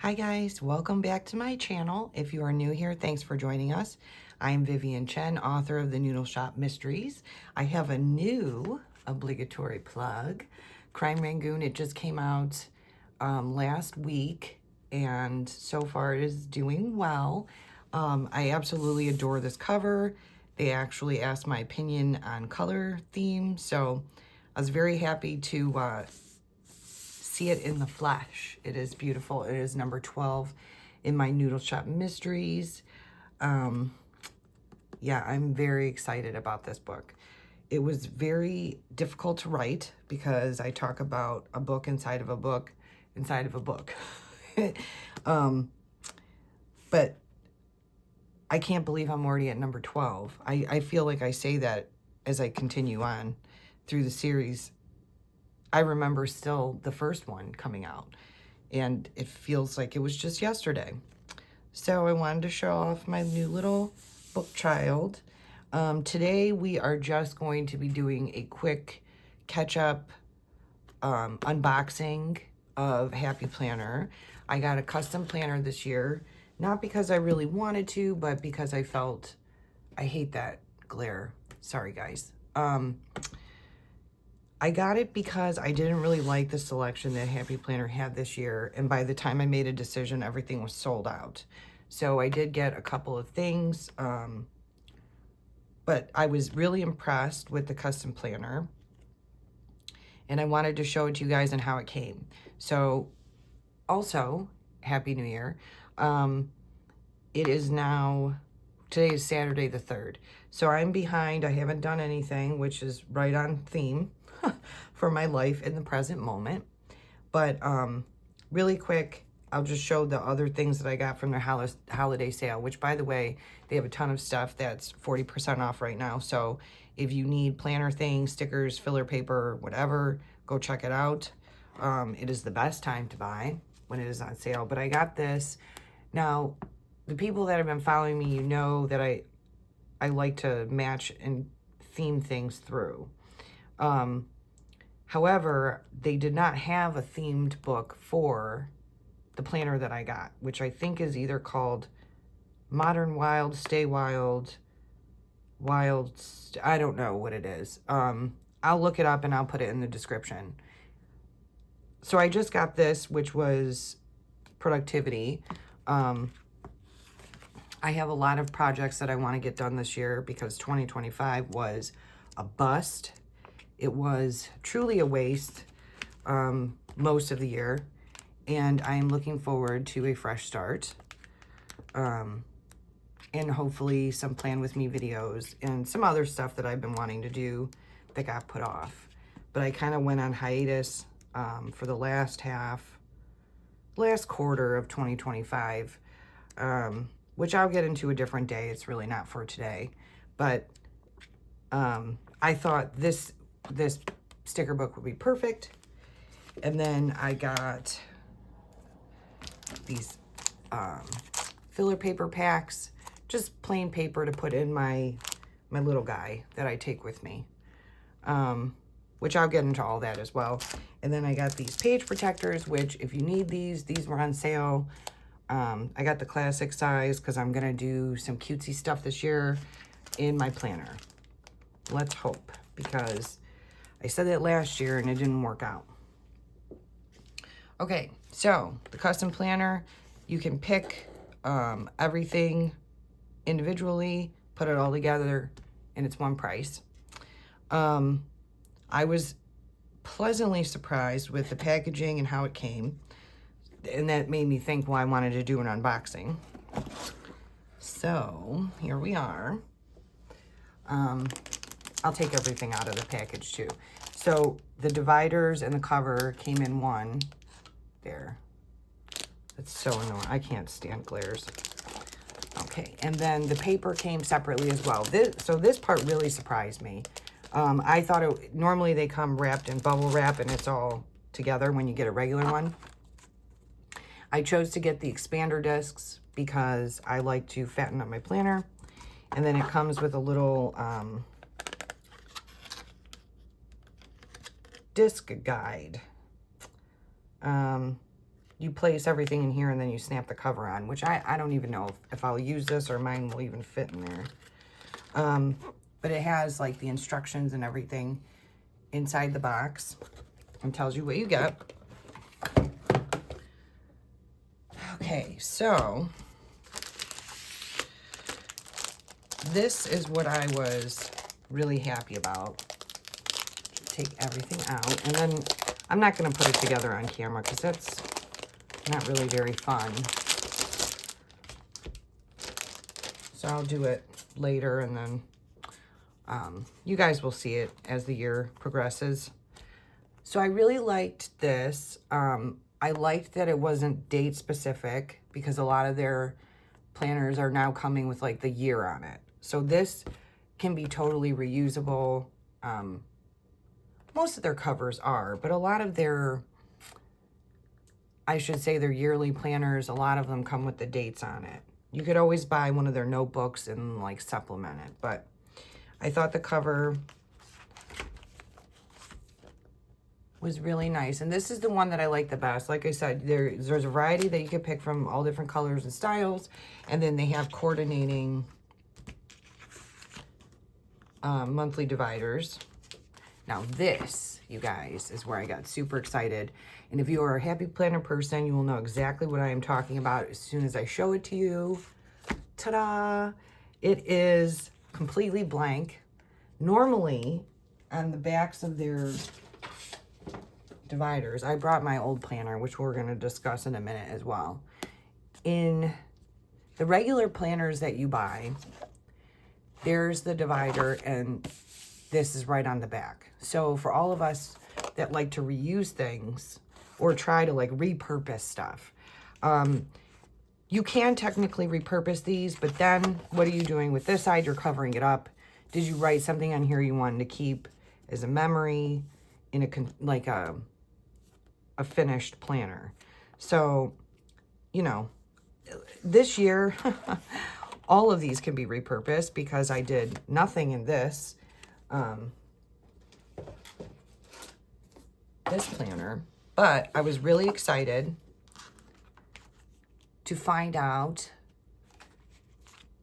Hi guys, welcome back to my channel. If you are new here, thanks for joining us. I'm Vivian Chen, author of the Noodle Shop Mysteries. I have a new obligatory plug, Crime Rangoon. It just came out last week, and so far it is doing well. I absolutely adore this cover. They actually asked my opinion on color theme, so I was very happy to see it in the flesh. It is beautiful. It is number 12 in my Noodle Shop Mysteries. Yeah, I'm very excited about this book. It was very difficult to write because I talk about a book inside of a book inside of a book. But I can't believe I'm already at number 12. I feel like I say that as I continue on through the series. I remember still the first one coming out, and it feels like it was just yesterday. So I wanted to show off my new little book child. Today we are just going to be doing a quick catch-up unboxing of Happy Planner. I got a custom planner this year, not because I really wanted to, but because I felt, I hate that glare. Sorry guys. I got it because I didn't really like the selection that Happy Planner had this year, and by the time I made a decision, everything was sold out. So I did get a couple of things, but I was really impressed with the custom planner, and I wanted to show it to you guys and how it came. So also, Happy New Year. It is now, today is Saturday the 3rd. So I'm behind, I haven't done anything, which is right on theme for my life in the present moment. But really quick, I'll just show the other things that I got from their holiday sale, which, by the way, they have a ton of stuff that's 40% off right now. So if you need planner things, stickers, filler paper, whatever, go check it out. It is the best time to buy when it is on sale. But I got this. Now, the people that have been following me, you know that I like to match and theme things through. However, they did not have a themed book for the planner that I got, which I think is either called Modern Wild, Stay Wild, I don't know what it is. I'll look it up and I'll put it in the description. So I just got this, which was productivity. I have a lot of projects that I want to get done this year because 2025 was a bust. It was truly a waste most of the year, and I'm looking forward to a fresh start, and hopefully some Plan With Me videos and some other stuff that I've been wanting to do that got put off. But I kind of went on hiatus for the last quarter of 2025, which I'll get into a different day. It's really not for today. But I thought this sticker book would be perfect. And then I got these filler paper packs, just plain paper to put in my little guy that I take with me, which I'll get into all that as well. And then I got these page protectors, which if you need these were on sale. I got the classic size because I'm gonna do some cutesy stuff this year in my planner. Let's hope, because I said that last year and it didn't work out. Okay, so the custom planner, you can pick everything individually, put it all together, and it's one price. I was pleasantly surprised with the packaging and how it came, and that made me think, well, I wanted to do an unboxing. So here we are. I'll take everything out of the package too. So the dividers and the cover came in one. There. That's so annoying. I can't stand glares. Okay, and then the paper came separately as well. So this part really surprised me. I thought normally they come wrapped in bubble wrap and it's all together when you get a regular one. I chose to get the expander discs because I like to fatten up my planner. And then it comes with a little disc guide. you place everything in here and then you snap the cover on, which I don't even know if I'll use this or mine will even fit in there. But it has like the instructions and everything inside the box and tells you what you get. Okay, so this is what I was really happy about. Take everything out, and then I'm not going to put it together on camera because that's not really very fun. So I'll do it later, and then you guys will see it as the year progresses. So I really liked this. I liked that it wasn't date specific because a lot of their planners are now coming with like the year on it. So this can be totally reusable. Most of their covers are, but a lot of their, I should say their yearly planners, a lot of them come with the dates on it. You could always buy one of their notebooks and like supplement it, but I thought the cover was really nice. And this is the one that I like the best. Like I said, there's a variety that you can pick from, all different colors and styles. And then they have coordinating monthly dividers. Now this, you guys, is where I got super excited. And if you are a happy planner person, you will know exactly what I am talking about as soon as I show it to you. Ta-da! It is completely blank. Normally, on the backs of their dividers, I brought my old planner, which we're going to discuss in a minute as well. In the regular planners that you buy, there's the divider, and this is right on the back. So for all of us that like to reuse things or try to like repurpose stuff, you can technically repurpose these, but then what are you doing with this side? You're covering it up. Did you write something on here you wanted to keep as a memory in a finished planner? So, you know, this year, all of these can be repurposed because I did nothing in this planner, but I was really excited to find out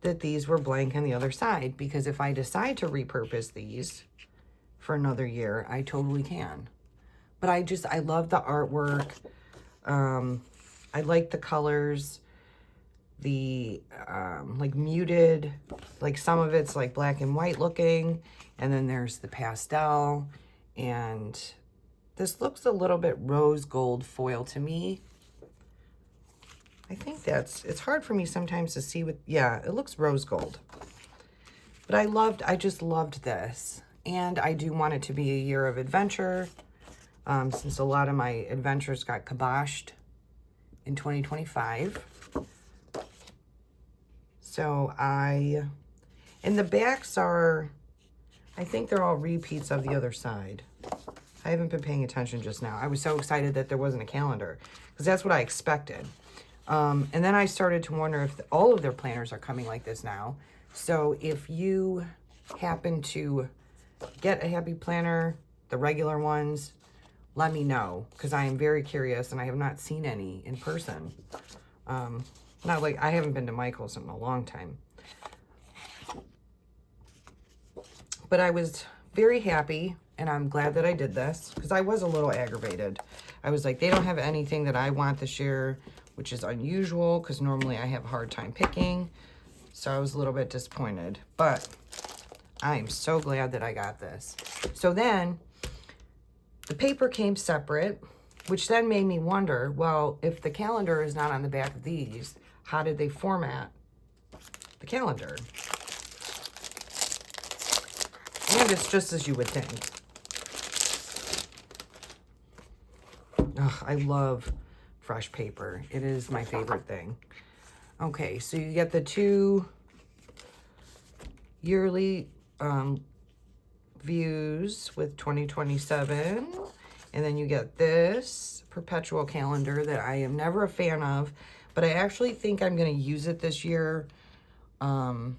that these were blank on the other side, because if I decide to repurpose these for another year, I totally can. But I love the artwork. I like the colors, the like muted, like some of it's like black and white looking, and then there's the pastel, and this looks a little bit rose gold foil to me. I think it's hard for me sometimes to see yeah, it looks rose gold. But I just loved this. And I do want it to be a year of adventure, since a lot of my adventures got kiboshed in 2025. So and the backs are, I think they're all repeats of the other side. I haven't been paying attention just now. I was so excited that there wasn't a calendar, because that's what I expected. And then I started to wonder if all of their planners are coming like this now. So if you happen to get a happy planner, the regular ones, let me know, because I am very curious and I have not seen any in person. Not like I haven't been to Michael's in a long time. But I was very happy, and I'm glad that I did this, because I was a little aggravated. I was like, they don't have anything that I want this year, which is unusual because normally I have a hard time picking. So I was a little bit disappointed, but I'm so glad that I got this. So then the paper came separate, which then made me wonder, well, if the calendar is not on the back of these, how did they format the calendar? And it's just as you would think. Ugh, I love fresh paper. It is my favorite thing. Okay, so you get the 2 yearly views with 2027, and then you get this perpetual calendar that I am never a fan of, but I actually think I'm going to use it this year to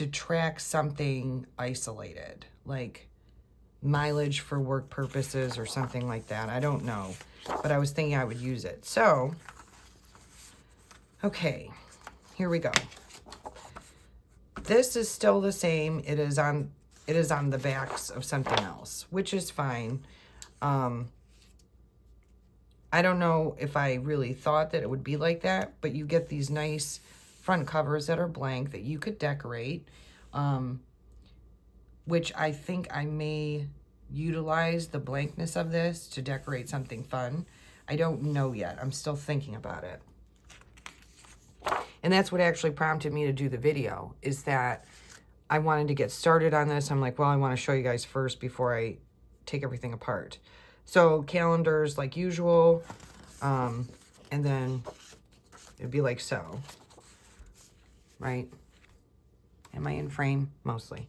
track something isolated. Like, mileage for work purposes or something like that. I don't know, but I was thinking I would use it. So, okay, here we go. This is still the same. It is on the backs of something else, which is fine. I don't know if I really thought that it would be like that, but you get these nice front covers that are blank that you could decorate, which I think I may utilize the blankness of this to decorate something fun. I don't know yet. I'm still thinking about it. And that's what actually prompted me to do the video, is that I wanted to get started on this. I'm like, well, I want to show you guys first before I take everything apart. So calendars like usual, and then it'd be like so, right? Am I in frame? Mostly.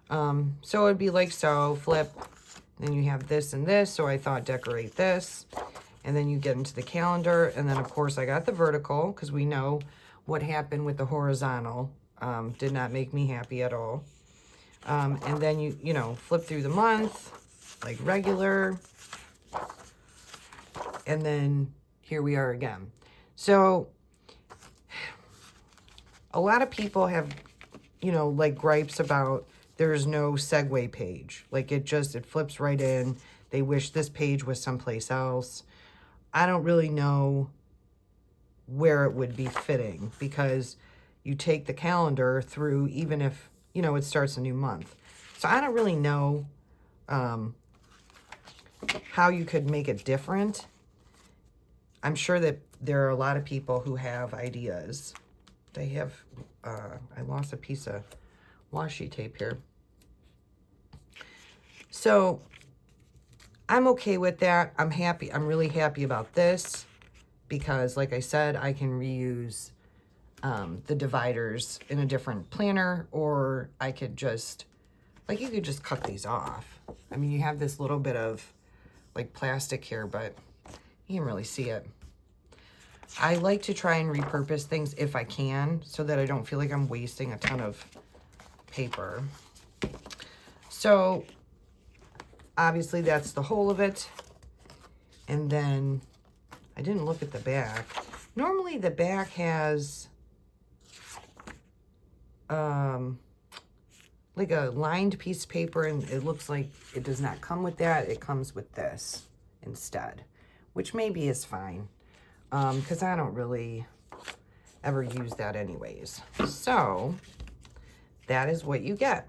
So it'd be like so, flip, then you have this and this, so I thought decorate this, and then you get into the calendar, and then of course I got the vertical, because we know what happened with the horizontal, did not make me happy at all. And then you know, flip through the month, like regular, and then here we are again. So a lot of people have, you know, like gripes about there's no segue page. Like it flips right in. They wish this page was someplace else. I don't really know where it would be fitting, because you take the calendar through, even if, you know, it starts a new month. So I don't really know how you could make it different. I'm sure that there are a lot of people who have ideas. They have, I lost a piece of washi tape here. So I'm okay with that. I'm happy. I'm really happy about this because, like I said, I can reuse the dividers in a different planner, or I could just, like, you could just cut these off. I mean, you have this little bit of like plastic here, but you can't really see it. I like to try and repurpose things if I can, so that I don't feel like I'm wasting a ton of paper. So obviously that's the whole of it. And then I didn't look at the back. Normally the back has like a lined piece of paper, and it looks like it does not come with that. It comes with this instead, which maybe is fine, because I don't really ever use that anyways. So that is what you get.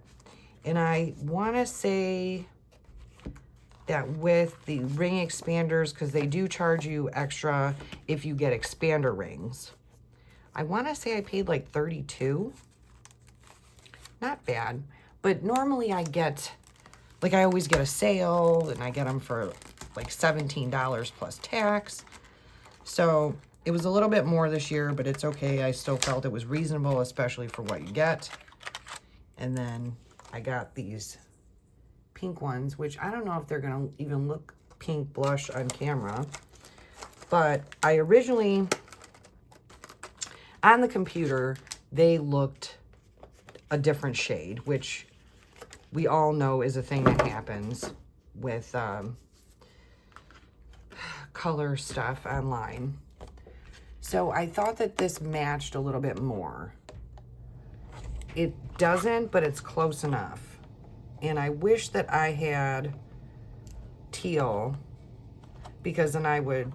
And I want to say that with the ring expanders, because they do charge you extra if you get expander rings, I want to say I paid like $32. Not bad. But normally I get, like, I always get a sale, and I get them for like $17 plus tax. So it was a little bit more this year, but it's okay. I still felt it was reasonable, especially for what you get. And then I got these pink ones, which I don't know if they're going to even look pink blush on camera. But I originally, on the computer, they looked a different shade, which we all know is a thing that happens with color stuff online. So I thought that this matched a little bit more. It doesn't, but it's close enough. And I wish that I had teal, because then I would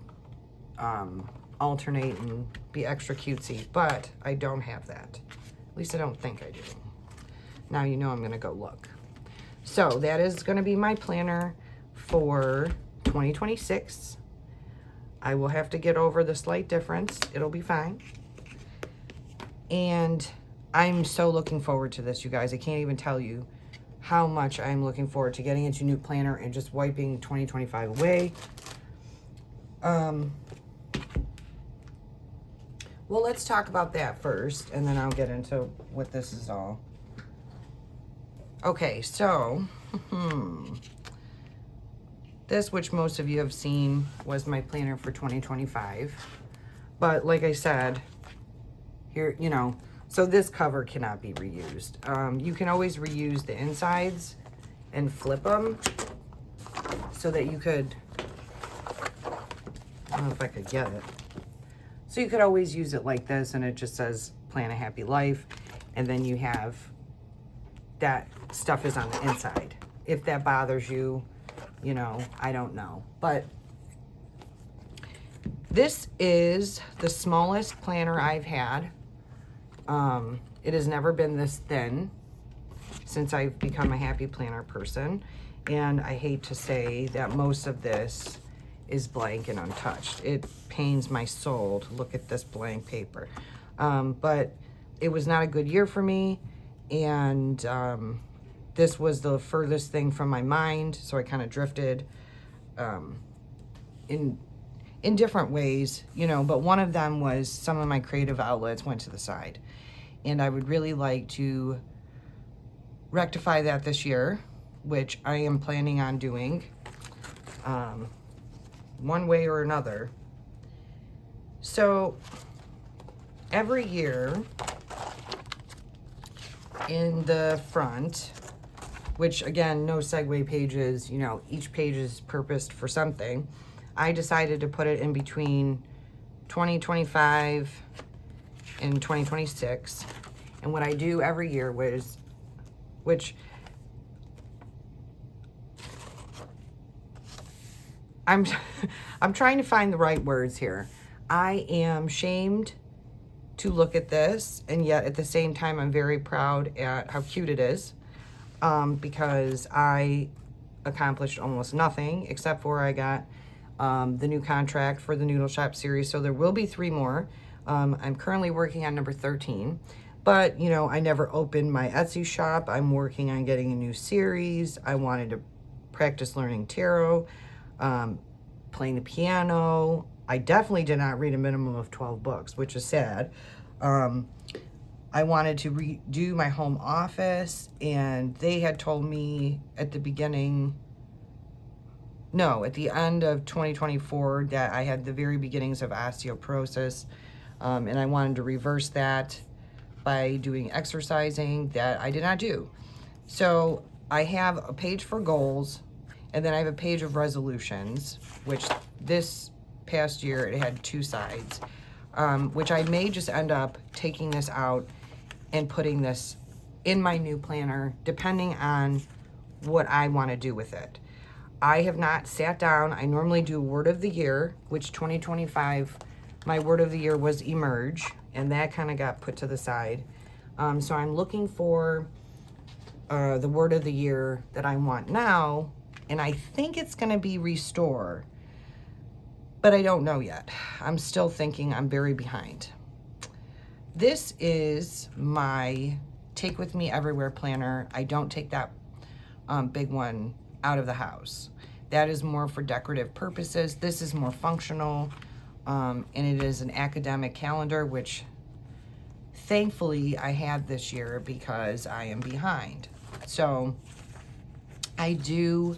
alternate and be extra cutesy, but I don't have that. At least I don't think I do. Now you know I'm gonna go look. So that is gonna be my planner for 2026. I will have to get over the slight difference. It'll be fine. And I'm so looking forward to this, you guys. I can't even tell you how much I'm looking forward to getting into new planner and just wiping 2025 away. Well, let's talk about that first, and then I'll get into what this is all. Okay, so this, which most of you have seen, was my planner for 2025. But like I said, here, you know, so this cover cannot be reused. You can always reuse the insides and flip them so that you could, I don't know if I could get it. So you could always use it like this, and it just says plan a happy life. And then you have that stuff is on the inside. If that bothers you, you know, I don't know. But this is the smallest planner I've had. It has never been this thin since I've become a happy planner person. And I hate to say that most of this is blank and untouched. It pains my soul to look at this blank paper. But it was not a good year for me. And this was the furthest thing from my mind. So I kind of drifted in different ways, you know, but one of them was some of my creative outlets went to the side. And I would really like to rectify that this year, which I am planning on doing one way or another. So every year in the front, which again, no segue pages, you know, each page is purposed for something. I decided to put it in between 2025 and 2026. And what I do every year was, which I'm trying to find the right words here. I am shamed to look at this, and yet at the same time I'm very proud at how cute it is, because I accomplished almost nothing except for I got the new contract for the Noodle Shop series, so there will be 3 more. I'm currently working on number 13, but you know, I never opened my Etsy shop. I'm working on getting a new series. I wanted to practice learning tarot, playing the piano. I definitely did not read a minimum of 12 books, which is sad. I wanted to redo my home office, and they had told me at the beginning, no, at the end of 2024, that I had the very beginnings of osteoporosis, and I wanted to reverse that by doing exercising that I did not do. So I have a page for goals, and then I have a page of resolutions, which this past year it had 2 sides, which I may just end up taking this out and putting this in my new planner, depending on what I want to do with it. I have not sat down. I normally do word of the year, which 2025, my word of the year was emerge, and that kind of got put to the side. So I'm looking for the word of the year that I want now, and I think it's going to be restore, but I don't know yet. I'm still thinking. I'm very behind. This is my Take With Me Everywhere planner. I don't take that big one out of the house. That is more for decorative purposes. This is more functional, and it is an academic calendar, which thankfully I had this year because I am behind. So I do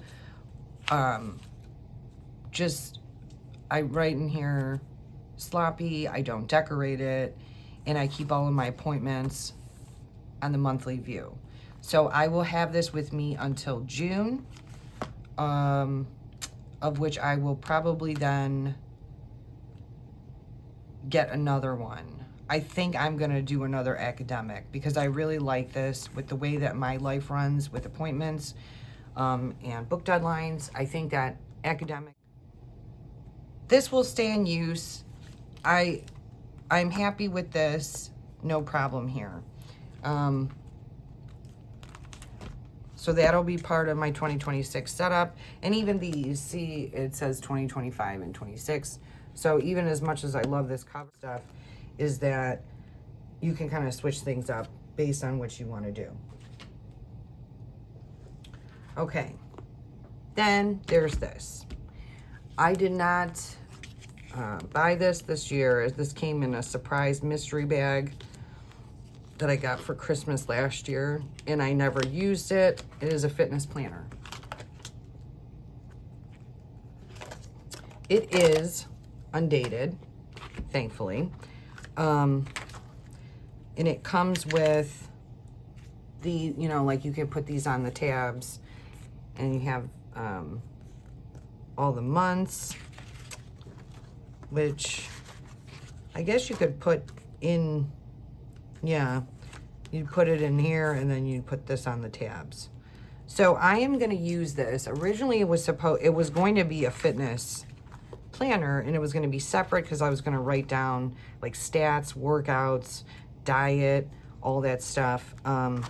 I write in here sloppy, I don't decorate it, and I keep all of my appointments on the monthly view. So I will have this with me until June, of which I will probably then get another one. I think I'm going to do another academic because I really like this with the way that my life runs with appointments and book deadlines. I think that academic, this will stay in use. I'm happy with this. No problem here. So that'll be part of my 2026 setup. And even these, see, it says 2025 and 26. So even as much as I love this cover stuff, is that you can kind of switch things up based on what you want to do. Okay, then there's this. I did not buy this year, as this came in a surprise mystery bag that I got for Christmas last year, and I never used it. It is a fitness planner. It is undated, thankfully. And it comes with the, you know, like you can put these on the tabs, And you have all the months, which I guess you could put in, yeah, you put it in here and then you put this on the tabs. So I am going to use this. Originally it was going to be a fitness planner, and it was going to be separate because I was going to write down like stats, workouts, diet, all that stuff. But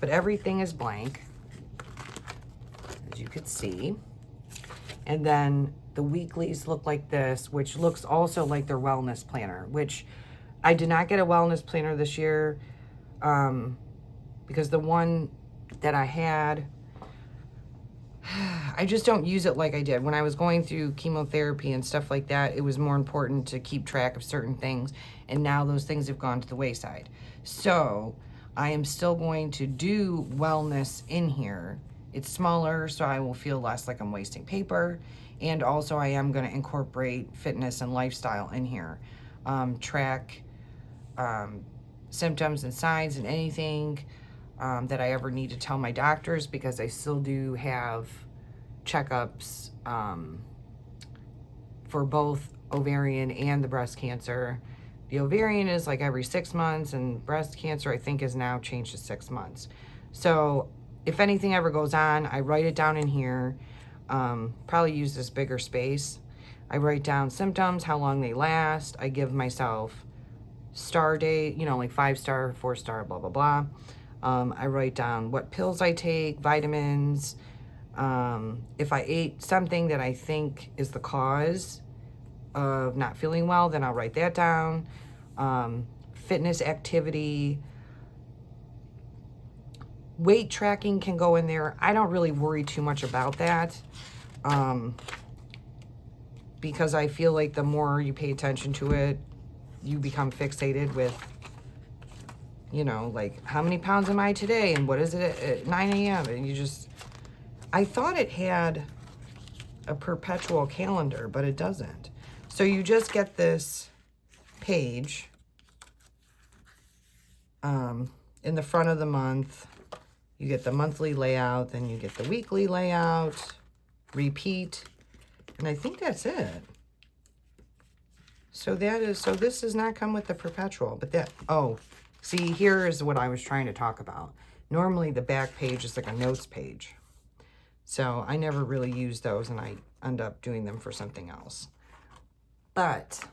everything is blank, as you could see. And then the weeklies look like this, which looks also like their wellness planner, which I did not get a wellness planner this year because the one that I had, I just don't use it like I did. When I was going through chemotherapy and stuff like that, it was more important to keep track of certain things. And now those things have gone to the wayside. So I am still going to do wellness in here. It's smaller, so I will feel less like I'm wasting paper. And also I am going to incorporate fitness and lifestyle in here. Track symptoms and signs and anything that I ever need to tell my doctors, because I still do have checkups for both ovarian and the breast cancer. The ovarian is like every 6 months, and breast cancer I think is now changed to 6 months. So if anything ever goes on, I write it down in here. Probably use this bigger space. I write down symptoms, how long they last. I give myself star date, you know, like 5-star, 4-star, blah, blah, blah. I write down what pills I take, vitamins. If I ate something that I think is the cause of not feeling well, then I'll write that down. Fitness activity. Weight tracking can go in there. I don't really worry too much about that because I feel like the more you pay attention to it, you become fixated with, you know, like, how many pounds am I today? And what is it at 9 a.m.? And you just, I thought it had a perpetual calendar, but it doesn't. So you just get this page in the front of the month. You get the monthly layout, then you get the weekly layout, repeat, and I think that's it. So this does not come with the perpetual, but that, oh, see, here is what I was trying to talk about. Normally the back page is like a notes page. So I never really use those, and I end up doing them for something else. But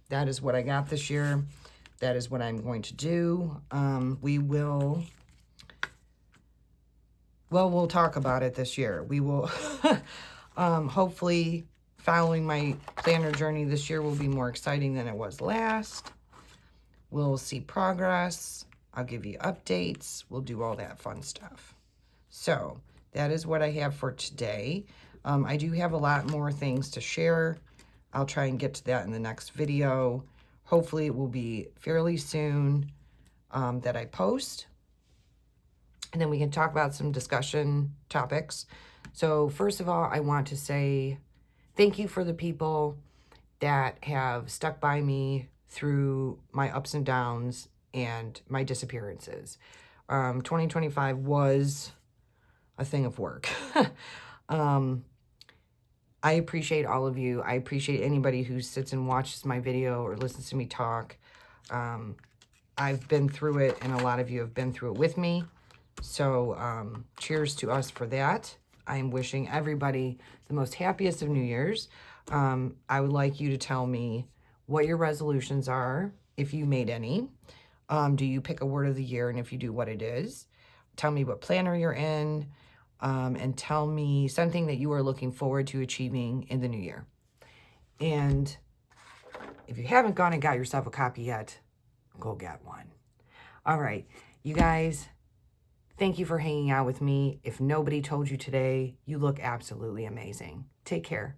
that is what I got this year. That is what I'm going to do. We'll talk about it this year. We will, hopefully, following my planner journey this year will be more exciting than it was last. We'll see progress. I'll give you updates. We'll do all that fun stuff. So that is what I have for today. I do have a lot more things to share. I'll try and get to that in the next video. Hopefully it will be fairly soon that I post. And then we can talk about some discussion topics. So first of all, I want to say thank you for the people that have stuck by me through my ups and downs and my disappearances. 2025 was a thing of work. I appreciate all of you. I appreciate anybody who sits and watches my video or listens to me talk. I've been through it, and a lot of you have been through it with me. So cheers to us for that. I am wishing everybody the most happiest of New Year's. I would like you to tell me what your resolutions are, if you made any. Do you pick a word of the year? And if you do, what it is. Tell me what planner you're in. And tell me something that you are looking forward to achieving in the new year. And if you haven't gone and got yourself a copy yet, go get one. All right, you guys, thank you for hanging out with me. If nobody told you today, you look absolutely amazing. Take care.